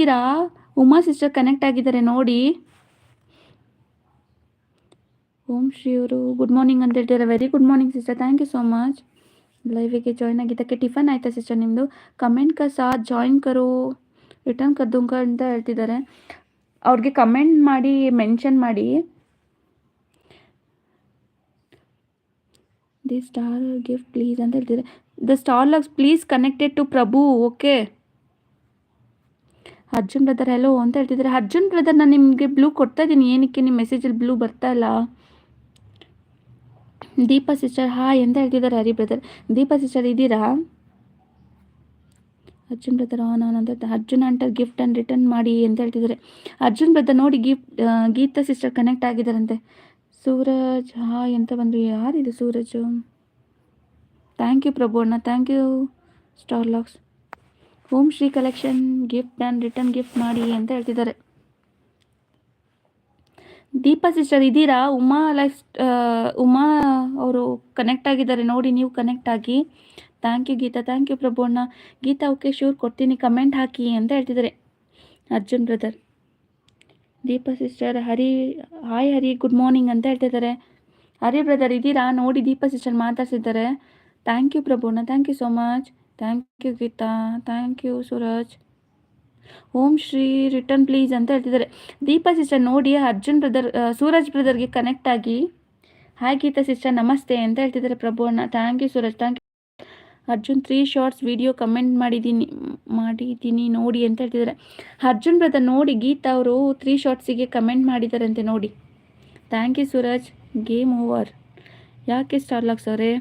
ಇದ್ದೀರಾ? Uma sister connect ಆಗಿದ್ದಾರೆ ನೋಡಿ. ಓಂ ಶ್ರೀ ಅವರು ಗುಡ್ ಮಾರ್ನಿಂಗ್ ಅಂತ ಹೇಳ್ತಿದ್ದಾರೆ. Very good morning sister, thank you so much. ಲೈವಿಗೆ ಜಾಯ್ನ್ ಆಗಿದ್ದಕ್ಕೆ. ಟಿಫನ್ ಆಯ್ತಾ ಸಿಸ್ಟರ್ ನಿಮ್ಮದು? ಕಮೆಂಟ್ ಕ ಸಾಥ್ ಜಾಯಿನ್ ಕರೋ ರಿಟರ್ನ್ ಕರ್ दूंगा ಅಂತ ಹೇಳ್ತಿದ್ದಾರೆ. ಅವ್ರಿಗೆ ಕಮೆಂಟ್ ಮಾಡಿ ಮೆನ್ಷನ್ ಮಾಡಿ. ದಿ ಸ್ಟಾರ್ ಗಿಫ್ಟ್ ಪ್ಲೀಸ್ ಅಂತ ಹೇಳ್ತಿದ್ದಾರೆ. The star lux please connected to Prabhu. Okay Arjun brother hello ಅಂತ ಹೇಳ್ತಿದ್ದಾರೆ. ಅರ್ಜುನ್ ಬ್ರದರ್ ನಾನು ನಿಮಗೆ ಬ್ಲೂ ಕೊಡ್ತಾ ಇದ್ದೀನಿ, ಏನಕ್ಕೆ ನಿಮ್ಮ ಮೆಸೇಜಲ್ಲಿ ಬ್ಲೂ ಬರ್ತಾ ಇಲ್ಲ? ದೀಪಾ ಸಿಸ್ಟರ್ ಹಾಯ್ ಅಂತ ಹೇಳ್ತಿದ್ದಾರೆ. ಹರಿ ಬ್ರದರ್. ದೀಪಾ ಸಿಸ್ಟರ್ ಇದ್ದೀರಾ? ಅರ್ಜುನ್ ಬ್ರದರ್ ಆನ್ ಅಂತ ಅರ್ಜುನ್ ಅಂಟರ್ ಗಿಫ್ಟ್ ಅನ್ನು ರಿಟರ್ನ್ ಮಾಡಿ ಅಂತ ಹೇಳ್ತಿದ್ದಾರೆ. ಅರ್ಜುನ್ ಬ್ರದರ್ ನೋಡಿ ಗೀತಾ ಸಿಸ್ಟರ್ ಕನೆಕ್ಟ್ ಆಗಿದ್ದಾರಂತೆ. ಸೂರಜ್ ಹಾಯ್ ಅಂತ ಬಂದರು. ಯಾರಿದು ಸೂರಜು? ಥ್ಯಾಂಕ್ ಯು ಪ್ರಭು ಅಣ್ಣ, thank you star locks. Om Shri collection gift and return gift ಮಾಡಿ ಅಂತ ಹೇಳ್ತಿದ್ದಾರೆ. ದೀಪಾ ಸಿಸ್ಟರ್ ಇದ್ದೀರಾ? ಉಮಾ ಅವರು ಕನೆಕ್ಟ್ ಆಗಿದ್ದಾರೆ ನೋಡಿ, ನೀವು ಕನೆಕ್ಟ್ ಆಗಿ. Thank you Geeta, thank you Prabhu ಅಣ್ಣ. ಗೀತಾ ಓಕೆ ಶೂರ್ ಕೊಡ್ತೀನಿ, ಕಮೆಂಟ್ ಹಾಕಿ ಅಂತ ಹೇಳ್ತಿದ್ದಾರೆ Arjun brother. Deepa sister hi Hari good morning ಅಂತ ಹೇಳ್ತಿದ್ದಾರೆ. ಹರಿ ಬ್ರದರ್ ಇದ್ದೀರಾ ನೋಡಿ, ದೀಪಾ ಸಿಸ್ಟರ್ ಮಾತಾಡ್ಸಿದ್ದಾರೆ. ಥ್ಯಾಂಕ್ ಯು ಪ್ರಭು ಅಣ್ಣ, thank you so much. Thank you Geeta, thank you Suraj. Om Shri return please ಅಂತ ಹೇಳ್ತಿದ್ದಾರೆ. ದೀಪಾ ಸಿಸ್ಟರ್ ನೋಡಿ ಅರ್ಜುನ್ ಬ್ರದರ್ ಸೂರಜ್ ಬ್ರದರ್ಗೆ ಕನೆಕ್ಟ್ ಆಗಿ. ಹಾಯ್ ಗೀತಾ ಸಿಸ್ಟರ್ ನಮಸ್ತೆ ಅಂತ ಹೇಳ್ತಿದ್ದಾರೆ ಪ್ರಭು ಅಣ್ಣ. Thank you Suraj, thank you. Arjun 3 shorts video comment ಮಾಡಿದ್ದೀನಿ ನೋಡಿ ಅಂತ ಹೇಳ್ತಿದ್ದಾರೆ. ಅರ್ಜುನ್ ಬ್ರದರ್ ನೋಡಿ ಗೀತಾ ಅವರು 3 ಶಾರ್ಟ್ಸಿಗೆ ಕಮೆಂಟ್ ಮಾಡಿದಾರಂತೆ ನೋಡಿ. Thank you Suraj. Game over. ಯಾಕೆ ಸ್ಟಾರ್ ಲಾಕ್ಸ್ ಅವರೇ?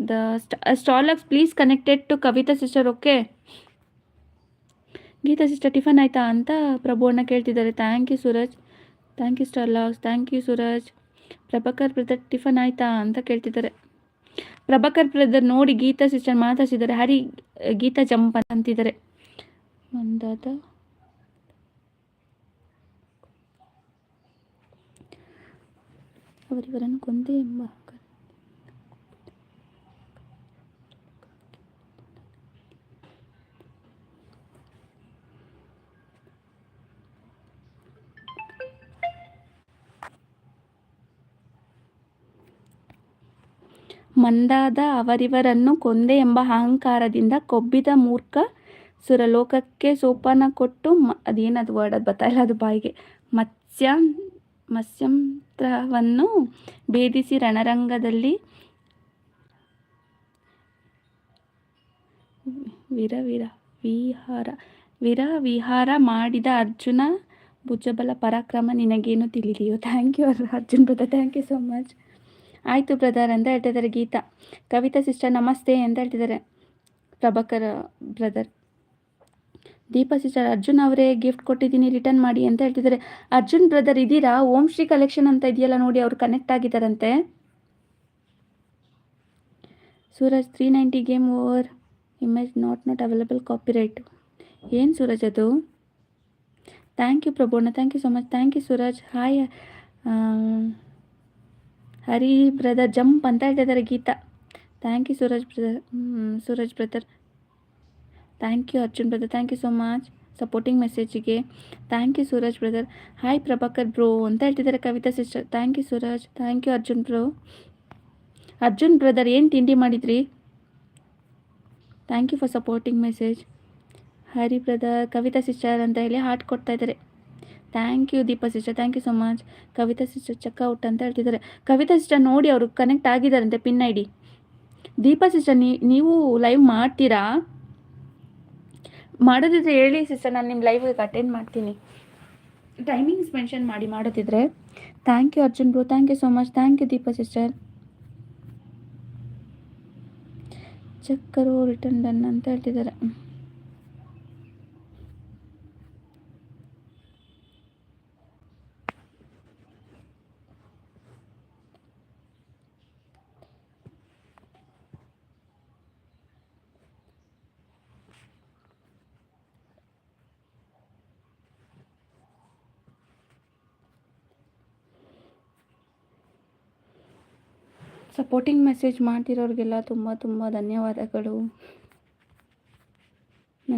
The star locks please connected to Kavita sister. Okay Geeta sister tiffin ಆಯಿತಾ ಅಂತ ಪ್ರಭು ಅಣ್ಣ ಕೇಳ್ತಿದ್ದಾರೆ. Thank you Suraj, thank you star locks, thank you Suraj. Prabhakar brother tiffin ಆಯಿತಾ ಅಂತ ಕೇಳ್ತಿದ್ದಾರೆ. ಪ್ರಭಾಕರ್ ಬ್ರದರ್ ನೋಡಿ ಗೀತಾ ಸಿಸ್ಟರ್ ಮಾತಾಡ್ಸಿದ್ದಾರೆ. ಹರಿ ಗೀತಾ ಜಂಪ್ ಅಂತಿದ್ದಾರೆ. ಮಂದಾದ ಅವರಿವರನ್ನು ಕೊಂದೆ ಎಂಬ ಮಂದಾದ ಅವರಿವರನ್ನು ಕೊಂದೆ ಎಂಬ ಅಹಂಕಾರದಿಂದ ಕೊಬ್ಬಿದ ಮೂರ್ಖ ಸುರಲೋಕಕ್ಕೆ ಸೋಪಾನ ಕೊಟ್ಟು ಅದೇನದು ವರ್ಡ್ ಅದು ಬರ್ತಾಯಿಲ್ಲ ಅದು ಬಾಯಿಗೆ. ಮತ್ಸ್ಯಂತ್ರವನ್ನು ಭೇದಿಸಿ ರಣರಂಗದಲ್ಲಿ ವಿಹಾರ ಮಾಡಿದ ಅರ್ಜುನ ಭುಜಬಲ ಪರಾಕ್ರಮ ನಿನಗೇನು ತಿಳಿದೆಯೋ. Thank you Arjun brother, thank you so much. ಆಯಿತು ಬ್ರದರ್ ಅಂತ ಹೇಳ್ತಿದ್ದಾರೆ ಗೀತಾ. ಕವಿತಾ ಸಿಸ್ಟರ್ ನಮಸ್ತೆ ಅಂತ ಹೇಳ್ತಿದ್ದಾರೆ ಪ್ರಭಾಕರ್ ಬ್ರದರ್. ದೀಪಾ ಸಿಸ್ಟರ್ ಅರ್ಜುನ್ ಅವರೇ ಗಿಫ್ಟ್ ಕೊಟ್ಟಿದ್ದೀನಿ ರಿಟರ್ನ್ ಮಾಡಿ ಅಂತ ಹೇಳ್ತಿದ್ದಾರೆ. ಅರ್ಜುನ್ ಬ್ರದರ್ ಇದ್ದೀರಾ? ಓಂ ಶ್ರೀ ಕಲೆಕ್ಷನ್ ಅಂತ ಇದೆಯಲ್ಲ ನೋಡಿ, ಅವರು ಕನೆಕ್ಟ್ ಆಗಿದ್ದಾರಂತೆ. Suraj 390 game over, image not available, copyright. ಏನು ಸೂರಜ್ ಅದು? ಥ್ಯಾಂಕ್ ಯು ಪ್ರಭುಣ್ಣ, thank you so much. Thank you Suraj. Hi Hari brother jump ಅಂತ ಹೇಳ್ತಿದ್ದಾರೆ Geeta. Thank you Suraj brother. Thank you Arjun brother, thank you so much supporting ಮೆಸೇಜಿಗೆ. Thank you Suraj brother. Hi Prabhakar bro ಅಂತ ಹೇಳ್ತಿದ್ದಾರೆ Kavita sister. Thank you Suraj, thank you Arjun bro. Arjun brother ಏನು ತಿಂಡಿ ಮಾಡಿದ್ರಿ? Thank you for supporting message. Hari brother Kavita sister ಅಂತ ಹೇಳಿ ಹಾರ್ಟ್ ಕೊಡ್ತಾ ಇದ್ದಾರೆ. Thank you Deepa sister, thank you so much. Kavita sister checkout ಅಂತ ಹೇಳ್ತಿದ್ದಾರೆ. ಕವಿತಾ ಸಿಸ್ಟರ್ ನೋಡಿ ಅವರು ಕನೆಕ್ಟ್ ಆಗಿದ್ದಾರಂತೆ pin I D. Deepa sister ನೀವು ಲೈವ್ ಮಾಡ್ತೀರಾ? ಮಾಡೋದಿದ್ರೆ ಹೇಳಿ ಸಿಸ್ಟರ್, ನಾನು ನಿಮ್ಮ ಲೈವ್ಗೆ ಅಟೆಂಡ್ ಮಾಡ್ತೀನಿ. ಟೈಮಿಂಗ್ಸ್ ಮೆನ್ಷನ್ ಮಾಡಿ ಮಾಡೋದಿದ್ರೆ. Thank you Arjun bro, thank you so much. Thank you Deepa sister. Check ಕರೋ ರಿಟರ್ನ್ ಡನ್ ಅಂತ ಹೇಳ್ತಿದ್ದಾರೆ. ಸಪೋರ್ಟಿಂಗ್ ಮೆಸೇಜ್ ಮಾಡ್ತಿರೋರಿಗೆಲ್ಲ ತುಂಬ ತುಂಬ ಧನ್ಯವಾದಗಳು.